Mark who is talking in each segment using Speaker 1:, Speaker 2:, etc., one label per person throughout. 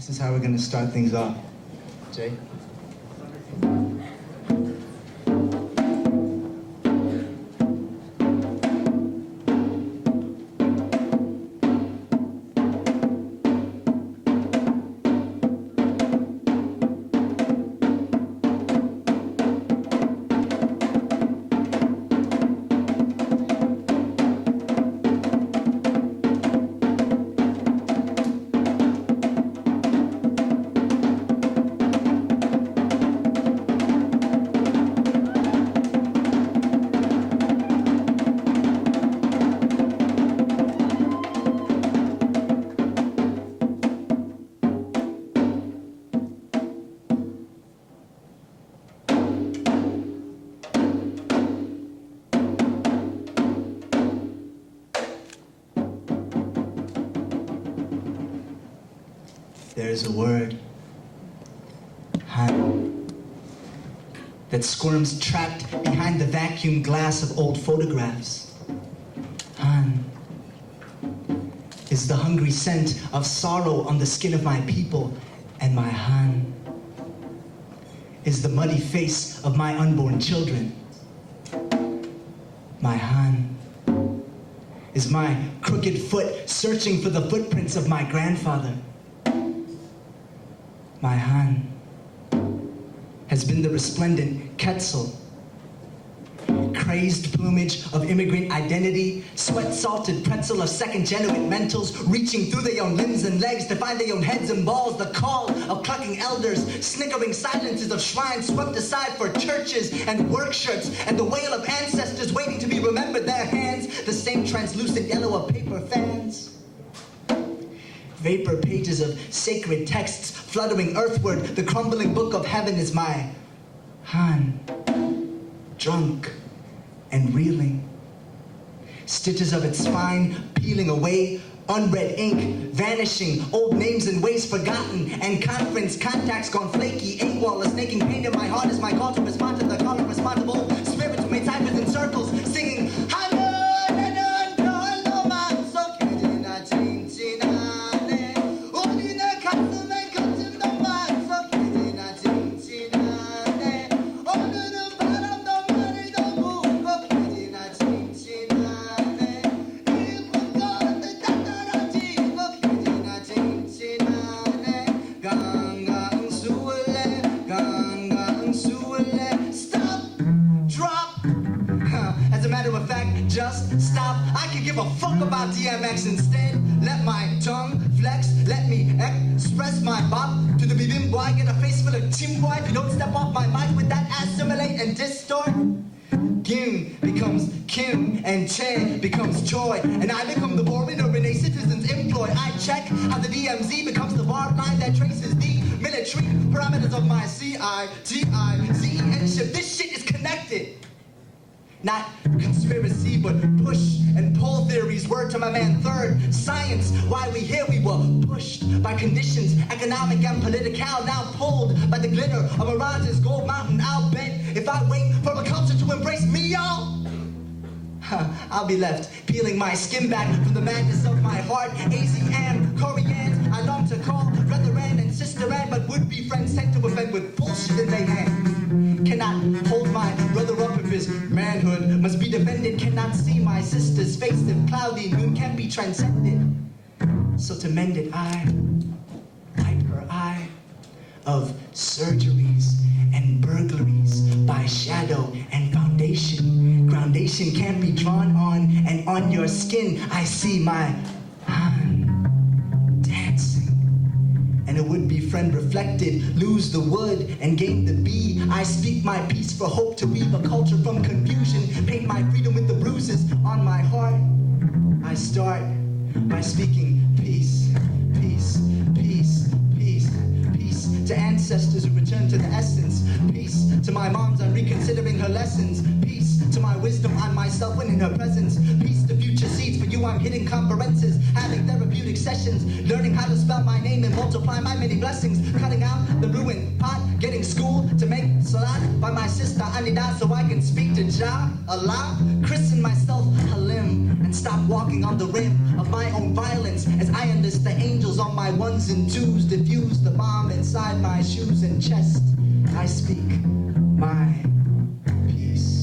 Speaker 1: This is how we're going to start things off. Jay? There's a word, Han, that squirms trapped behind the vacuum glass of old photographs. Han is the hungry scent of sorrow on the skin of my people, and my Han is the muddy face of my unborn children. My Han is my crooked foot searching for the footprints of my grandfather. My Han has been the resplendent Quetzal, crazed plumage of immigrant identity, sweat-salted pretzel of second-generate mentals, reaching through their own limbs and legs to find their own heads and balls, the call of clucking elders, snickering silences of shrines swept aside for churches and work shirts, and the wail of ancestors waiting to be remembered, their hands, the same translucent yellow of paper fans. Vapor pages of sacred texts fluttering earthward, the crumbling book of heaven is my Han, drunk and reeling. Stitches of its spine peeling away, unread ink vanishing, old names and ways forgotten, and conference contacts gone flaky, AWOL, a snaking pain in my heart is my call to respond to the call of responsible spirits who made ciphers in circles, singing Han. Just stop, I could give a fuck about DMX instead. Let my tongue flex, let me express my bop to the bibim boy, get a face full of tim boy. If you don't step off my mic with that, assimilate and distort. Kim becomes Kim and Che becomes Joy, and I become the boring or Renee citizens employ. I check how the DMZ becomes the bar line that traces the military parameters of my CITIZEN ship. This shit is connected. Not conspiracy, but push and pull theories. Word to my man Third, science. Why we here? We were pushed by conditions, economic and political. Now pulled by the glitter of mirages, gold mountain. I'll bet if I wait for a culture to embrace me, y'all, I'll be left peeling my skin back from the madness of my heart. AZM, Koreans, I long to call brother and sister and, but would-be friends sent to offend with bullshit in their hand. Cannot hold my brother up if his manhood must be defended. Cannot see my sister's face if cloudy noon can't be transcended. So to mend it, I wipe her eye of surgeries and burglaries by shadow and foundation. Groundation can't be drawn on, and on your skin I see my hand dancing. And a would-be friend reflected, lose the wood and gain the bee. I speak my piece for hope to weave a culture from confusion, paint my freedom with the bruises on my heart. I start by speaking peace, peace, peace, peace, peace to ancestors who return to the essence. Peace to my moms, I'm reconsidering her lessons. Peace to my wisdom on myself when in her presence. Peace to future seeds, for you I'm hitting conferences, having therapeutic sessions, learning how to spell my name and multiply my many blessings. Cutting out the ruined pot, getting school to make salat by my sister Anida so I can speak to Jah, Allah, christen myself Halim, and stop walking on the rim of my own violence as I enlist the angels on my ones and twos, diffuse the bomb inside my shoes and chest. I speak my peace.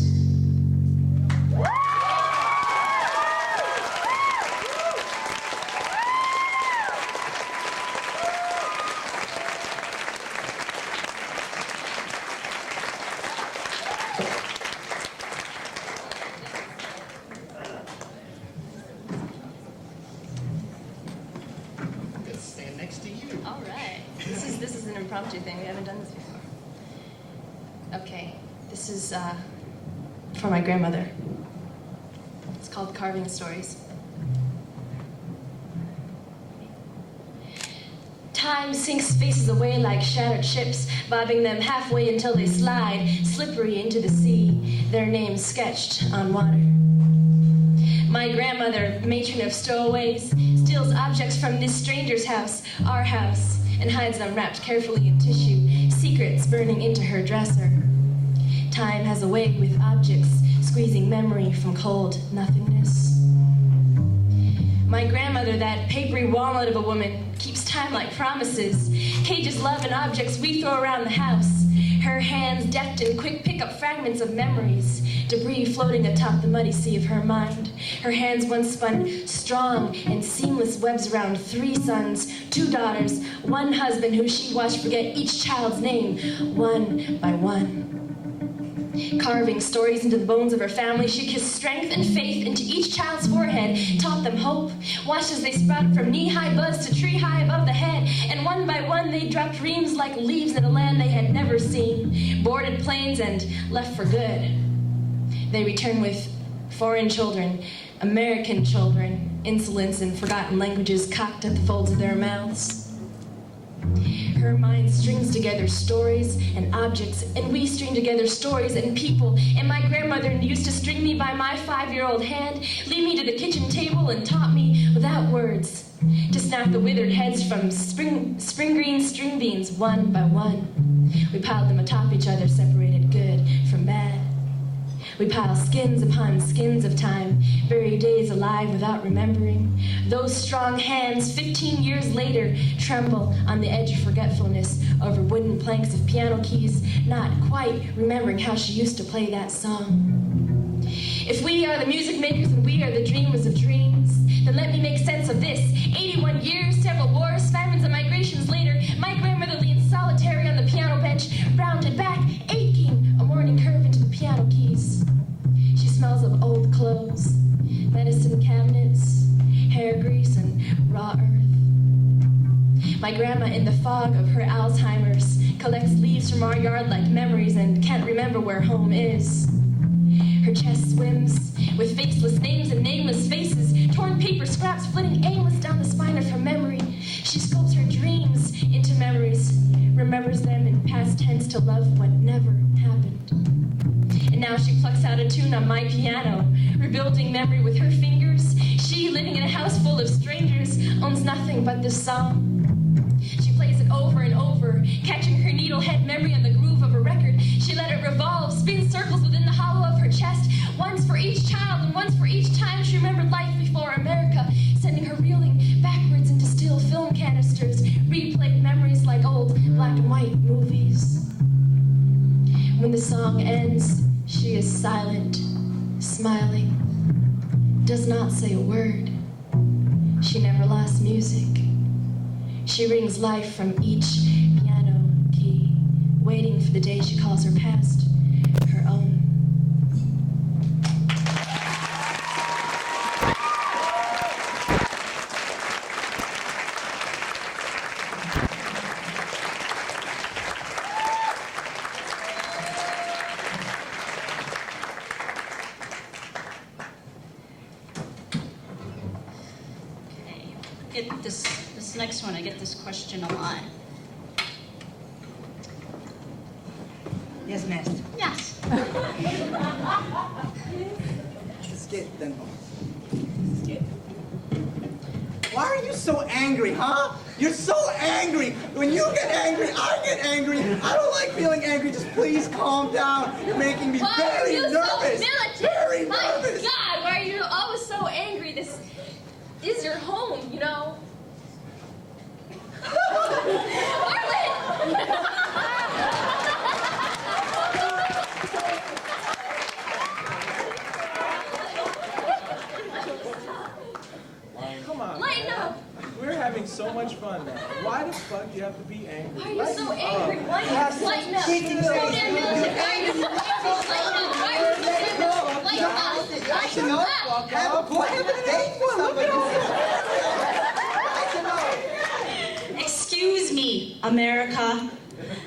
Speaker 2: All right. This is an impromptu thing. We haven't done this before. Okay. This is for my grandmother. It's called Carving Stories. Time sinks faces away like shattered ships, bobbing them halfway until they slide, slippery into the sea, their names sketched on water. My grandmother, matron of stowaways, steals objects from this stranger's house, our house, and hides them wrapped carefully in tissue, secrets burning into her dresser. Time has a way with objects, squeezing memory from cold nothingness. My grandmother, that papery walnut of a woman, keeps time like promises, cages love and objects we throw around the house, her hands deft in quick pick-up fragments of memories, debris floating atop the muddy sea of her mind. Her hands once spun strong and seamless webs around 3 sons, 2 daughters, 1 husband who she watched forget each child's name, one by one. Carving stories into the bones of her family, she kissed strength and faith into each child's forehead, taught them hope, watched as they sprouted from knee-high buds to tree-high above the head, and one by one they dropped dreams like leaves in a land they had never seen, boarded planes and left for good. They return with foreign children, American children, insolence and forgotten languages cocked at the folds of their mouths. Her mind strings together stories and objects, and we string together stories and people. And my grandmother used to string me by my 5-year-old hand, lead me to the kitchen table, and taught me, without words, to snap the withered heads from spring green string beans one by one. We piled them atop each other, separated good from bad. We pile skins upon skins of time, bury days alive without remembering. Those strong hands, 15 years later, tremble on the edge of forgetfulness over wooden planks of piano keys, not quite remembering how she used to play that song. If we are the music makers and we are the dreamers of dreams, then let me make sense of this. 81 years, several wars, famines, and migrations later, my grandmother leans solitary on the piano bench, rounded back, aching, a morning curve into the piano keys. She smells of old clothes, medicine cabinets, hair grease, and raw earth. My grandma, in the fog of her Alzheimer's, collects leaves from our yard like memories and can't remember where home is. Her chest swims with faceless names and nameless faces, torn paper scraps flitting aimless down the spine of her memory. She sculpts her dreams into memories, remembers them in past tense to love what never happened. And now she plucks out a tune on my piano, rebuilding memory with her fingers. She, living in a house full of strangers, owns nothing but this song. She plays it over and over, catching her needlehead memory on the groove of a record. She let it revolve, spin circles within the hollow of her chest, once for each child and once for each time she remembered life before America, sending her reeling backwards into steel film canisters, replayed memories like old black and white movies. When the song ends, she is silent, smiling, does not say a word. She never lost music. She wrings life from each piano key, waiting for the day she calls her past her own.
Speaker 3: Get this next one, I get this question a lot.
Speaker 1: Yes, master.
Speaker 3: Yes.
Speaker 1: Skip then. Skip. Why are you so angry, huh? You're so angry. When you get angry, I get angry. I don't like feeling angry. Just please calm down. You're making me very nervous.
Speaker 2: Why are you so militant?
Speaker 1: Very
Speaker 2: My
Speaker 1: nervous.
Speaker 2: God, why are you always so angry? This is your home, you know. Arlen!
Speaker 4: Come on.
Speaker 2: Lighten up!
Speaker 4: We're having so much fun now. Why the fuck do you have to be angry?
Speaker 2: Why are you so angry? Lighten
Speaker 1: have
Speaker 2: up!
Speaker 1: some
Speaker 2: Lighten up!
Speaker 1: kicking
Speaker 2: Slow
Speaker 1: face.
Speaker 2: down, militant! Why are you so angry? Lighten up! Why are you so angry? Lighten up! Lighten up!
Speaker 1: Have a date with somebody.
Speaker 5: Excuse me, America.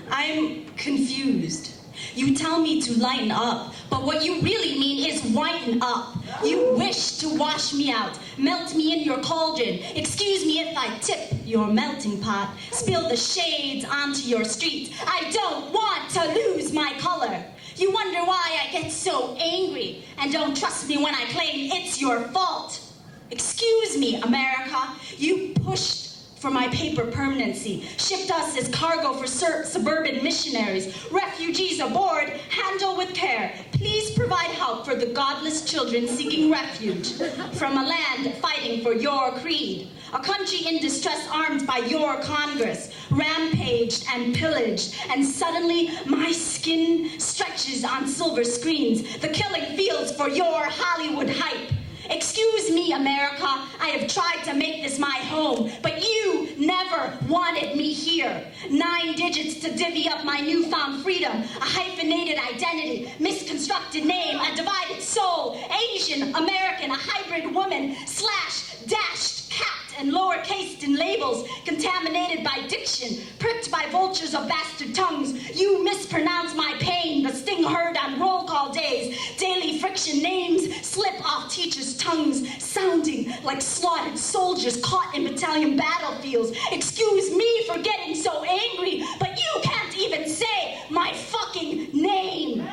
Speaker 5: I'm confused. You tell me to lighten up, but what you really mean is whiten up. You wish to wash me out, melt me in your cauldron. Excuse me if I tip your melting pot, spill the shades onto your street. I don't want to lose my color. You wonder why I get so angry and don't trust me when I claim it's your fault. Excuse me, America. You pushed for my paper permanency, shipped us as cargo for suburban missionaries, refugees aboard, handle with care. Please provide help for the godless children seeking refuge from a land fighting for your creed. A country in distress armed by your Congress, rampaged and pillaged, and suddenly my skin stretches on silver screens, the killing fields for your Hollywood hype. Excuse me, America, I have tried to make this my home, but you never wanted me here. 9 digits to divvy up my newfound freedom, a hyphenated identity, misconstructed name, a divided soul, Asian, American, a hybrid woman, / dashed cat and lowercased in labels, contaminated by diction, pricked by vultures of bastard tongues. You mispronounce my pain, the sting heard on roll call days, daily friction, names slip off teachers' tongues, sounding like slaughtered soldiers caught in battalion battlefields. Excuse me for getting so angry, but you can't even say my fucking name.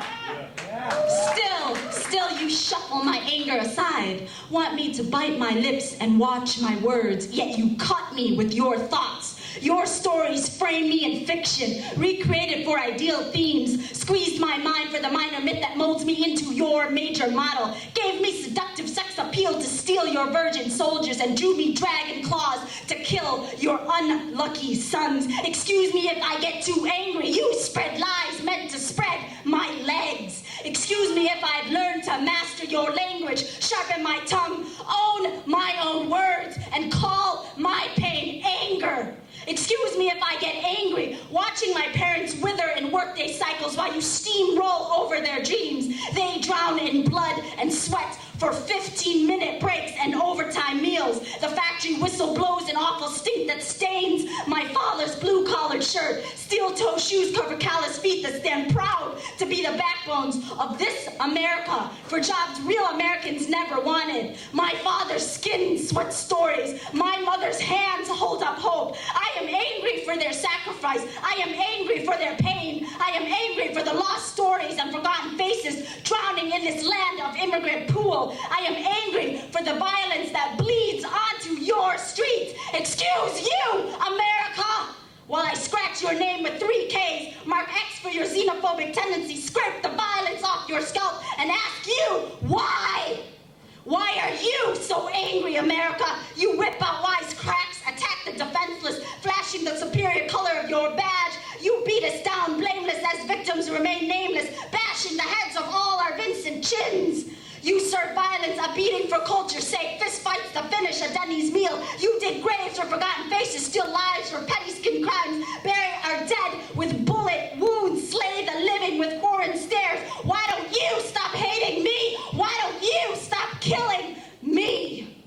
Speaker 5: Still you shuffle my anger aside, want me to bite my lips and watch my words, yet you cut me with your thoughts. Your stories frame me in fiction, recreated for ideal themes, squeezed my mind for the minor myth that molds me into your major model, gave me seductive sex appeal to steal your virgin soldiers, and drew me dragon claws to kill your unlucky sons. Excuse me if I get too angry, you spread lies meant to spread my legs. Excuse me if I've learned to master your language, sharpen my tongue, own my own words, and call my pain anger. Excuse me if I get angry, watching my parents wither in workday cycles while you steamroll over their dreams. They drown in blood and sweat for 15-minute breaks and overtime meals. The factory whistle blows an awful stink that stains my father's blue-collared shirt. Steel-toe shoes cover callous feet that stand proud to be the backbones of this America for jobs real Americans never wanted. My father's skin sweat stories. My mother's hands hold up hope. I am angry for their sacrifice. I am angry for their pain. I am angry for the lost stories and forgotten faces drowning in this land of immigrant pool. I am angry for the violence that bleeds onto your streets. Excuse you, America! While I scratch your name with 3 Ks, mark X for your xenophobic tendencies, scrape the violence off your scalp, and ask you, why? Why are you so angry, America? You whip out wisecracks, attack the defenseless, flashing the superior color of your badge. You beat us down blameless as victims remain nameless, bashing the heads of all our Vincent Chins. You serve violence, a beating for culture's sake, fist fights to finish a Denny's meal. You dig graves for forgotten faces, steal lives for petty skin crimes, bury our dead with bullet wounds, slay the living with foreign stares. Why don't you stop hating me? Why don't you stop killing me?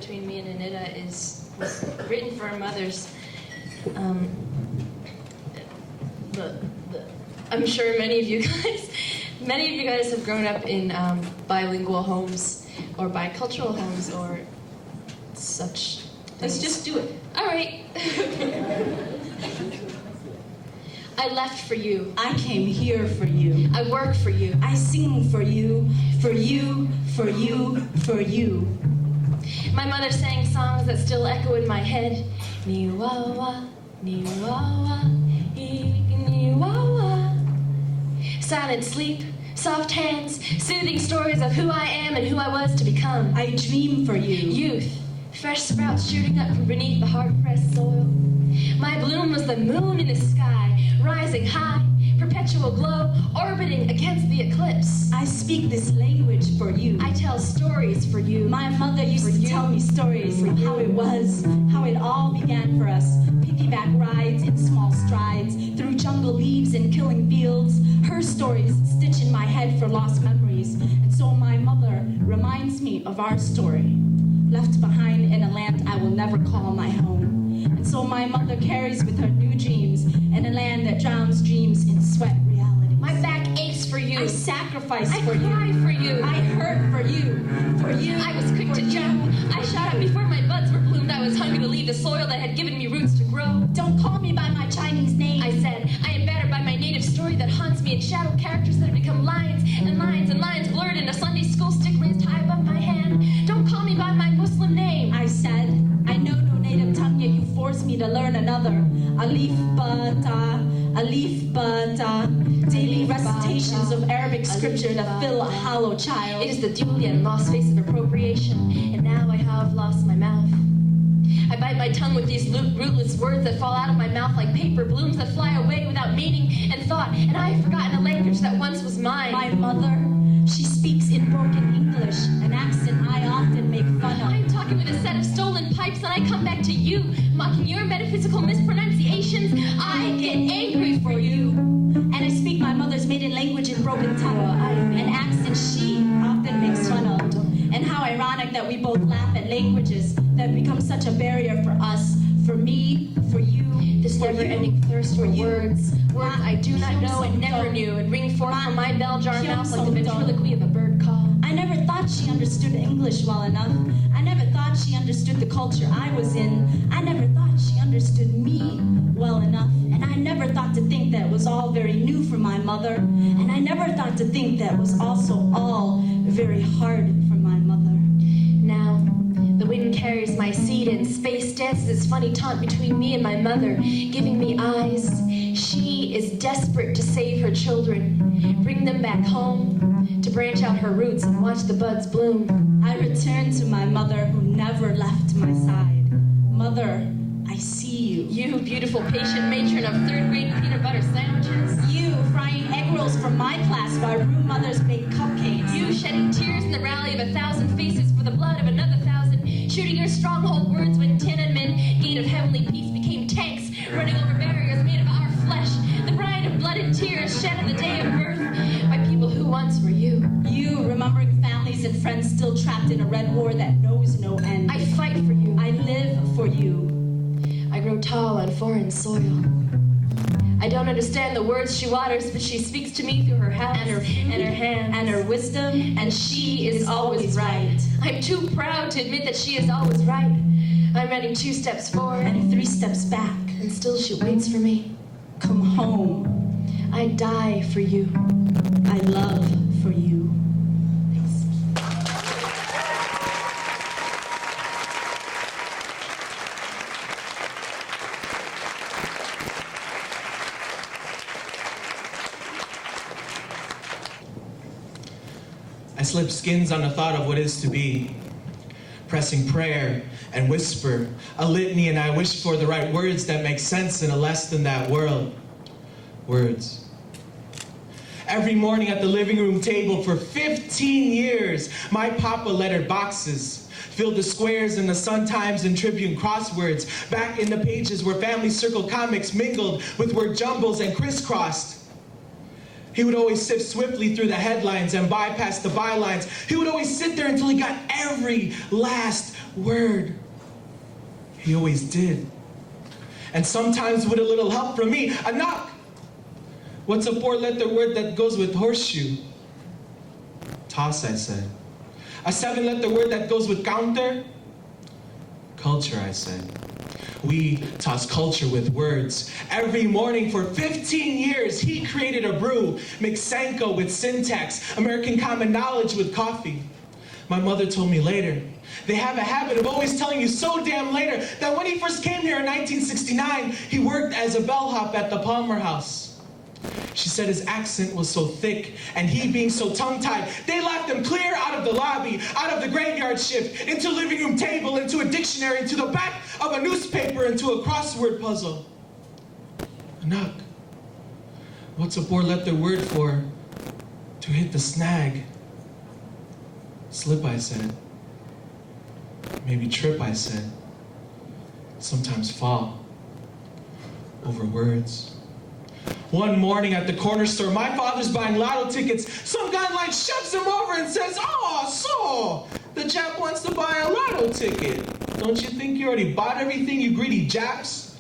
Speaker 2: between me and Anita was written for our mothers. I'm sure many of you guys have grown up in bilingual homes or bicultural homes or such.
Speaker 5: Let's just do it.
Speaker 2: All right. I left for you.
Speaker 5: I came here for you.
Speaker 2: I work for you.
Speaker 5: I sing for you, for you, for you, for you.
Speaker 2: My mother sang songs that still echo in my head. Niwawa, niwawa, niwawa. Silent sleep, soft hands, soothing stories of who I am and who I was to become.
Speaker 5: I dream for you.
Speaker 2: Youth, fresh sprouts shooting up from beneath the hard-pressed soil. My bloom was the moon in the sky, rising high, perpetual glow, orbiting against the eclipse.
Speaker 5: I speak this language for you.
Speaker 2: I tell stories for you.
Speaker 5: My mother used to tell me stories of how it was, how it all began for us. Piggyback rides in small strides, through jungle leaves and killing fields. Her stories stitch in my head for lost memories. And so my mother reminds me of our story, left behind in a land I will never call my home. And so my mother carries with her new dreams in a land that drowns dreams in sweat reality.
Speaker 2: My back aches for you.
Speaker 5: I sacrifice
Speaker 2: I
Speaker 5: for you.
Speaker 2: cry for you.
Speaker 5: I hurt for you. For you.
Speaker 2: I was quick to jump. I shot up before my buds were bloomed. I was hungry to leave the soil that had given me roots to grow.
Speaker 5: Don't call me by my Chinese name.
Speaker 2: I said, I am battered by my native story that haunts me in shadow characters that have become lines and lines and lines blurred in a Sunday school stick raised high above my hand. Don't call me by my Muslim name.
Speaker 5: I said, I know no native tongue, yet you force me to learn another. Alif bata, alif bata. Daily recitations of Arabic scripture that fill a hollow child.
Speaker 2: It is the dual yet lost face of appropriation, and now I have lost my mouth. I bite my tongue with these rootless words that fall out of my mouth like paper blooms that fly away without meaning and thought, and I have forgotten a language that once was mine.
Speaker 5: My mother, she speaks in broken English, an accent I often make fun of.
Speaker 2: I'm talking with a set of stolen pipes, and I come back to you, mocking your metaphysical mispronunciations. I get angry for you.
Speaker 5: And I speak my mother's maiden language in broken tongue, an accent she often makes fun of. And how ironic that we both laugh at languages that become such a barrier for us, for me, for you,
Speaker 2: This
Speaker 5: for
Speaker 2: never-ending
Speaker 5: you,
Speaker 2: thirst for
Speaker 5: you.
Speaker 2: words I do not know and never knew, and ring forth from my bell-jar mouth like the ventriloquy of a bird call.
Speaker 5: I never thought she understood English well enough. I never thought she understood the culture I was in. I never thought she understood me well enough. And I never thought to think that was all very new for my mother. And I never thought to think that was also all very hard for my mother.
Speaker 2: Now, the wind carries my seed, and space dances its funny taunt between me and my mother, giving me eyes. She is desperate to save her children, bring them back home, to branch out her roots and watch the buds bloom.
Speaker 5: I return to my mother who never left my side. Mother, I see you.
Speaker 2: You, beautiful patient matron of third-grade peanut butter sandwiches.
Speaker 5: You, frying egg rolls for my class while room mothers bake cupcakes.
Speaker 2: You, shedding tears in the rally of 1,000 faces for the blood of another 1,000. Shooting your stronghold words when Tiananmen, gate of heavenly peace, became tanks, running over barriers made of our flesh. The bride of blood and tears shed on the day of birth by people who once were you.
Speaker 5: You, remembering families and friends still trapped in a red war that knows no end.
Speaker 2: I fight for you.
Speaker 5: I live for you.
Speaker 2: I grow tall on foreign soil. I don't understand the words she waters, but she speaks to me through her house and her hands
Speaker 5: And her wisdom,
Speaker 2: and she is always right. I'm too proud to admit that she is always right. I'm running 2 steps forward,
Speaker 5: and 3 steps back.
Speaker 2: and still she waits for me.
Speaker 5: Come home.
Speaker 2: I die for you.
Speaker 5: I love for you.
Speaker 2: Thanks.
Speaker 4: I slip skins on the thought of what is to be. Pressing prayer and whisper, a litany, and I wish for the right words that make sense in a less than that world. Words. Every morning at the living room table for 15 years, my papa lettered boxes, filled the squares in the Sun-Times and Tribune crosswords, back in the pages where Family Circle comics mingled with word jumbles and crisscrossed. He would always sift swiftly through the headlines and bypass the bylines. He would always sit there until he got every last word. He always did. And sometimes with a little help from me, a knock. What's a four-letter word that goes with horseshoe? Toss, I said. A seven-letter word that goes with counter? Culture, I said. We toss culture with words. Every morning for 15 years, he created a brew, Mixenko with syntax, American common knowledge with coffee. My mother told me later, they have a habit of always telling you so damn later that when he first came here in 1969, he worked as a bellhop at the Palmer House. She said his accent was so thick, and he being so tongue-tied, they laughed him clear out of the lobby, out of the graveyard shift, into living room table, into a dictionary, into the back of a newspaper, into a crossword puzzle. A knock. What's a four-letter word for to hit the snag? Slip, I said. Maybe trip, I said. Sometimes fall over words. One morning at the corner store, my father's buying lotto tickets. Some guy in line shoves him over and says, "Oh, so the Jap wants to buy a lotto ticket. Don't you think you already bought everything, you greedy Japs?"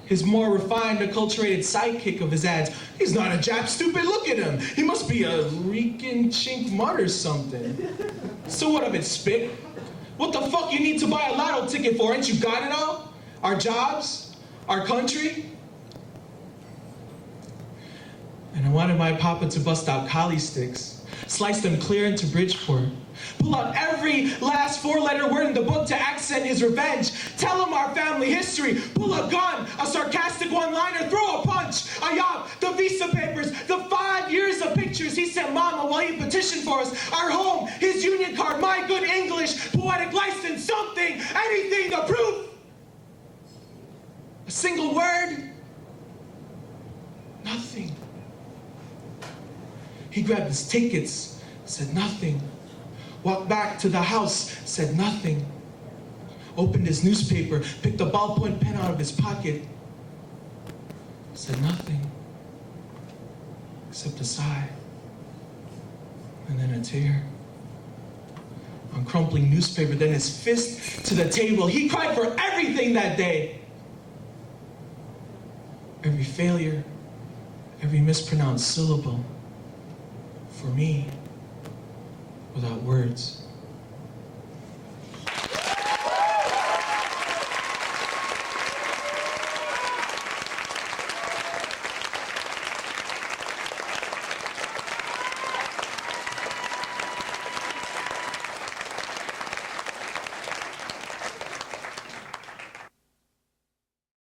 Speaker 4: His more refined, acculturated sidekick of his ads, "He's not a Jap, stupid, look at him. He must be a Rican chink mud or something." So what of it, spit? What the fuck you need to buy a lotto ticket for? Ain't you got it all? Our jobs? Our country? And I wanted my papa to bust out collie sticks, slice them clear into Bridgeport, pull out every last four-letter word in the book to accent his revenge, tell him our family history, pull a gun, a sarcastic one-liner, throw a punch, a yop, the visa papers, the 5 years of pictures he sent mama while he petitioned for us, our home, his union card, my good English, poetic license, something, anything to prove. A single word? Nothing. He grabbed his tickets, said nothing. Walked back to the house, said nothing. Opened his newspaper, picked a ballpoint pen out of his pocket, said nothing. Except a sigh, and then a tear. On crumpling newspaper, then his fist to the table. He cried for everything that day. Every failure, every mispronounced syllable. For me, without words.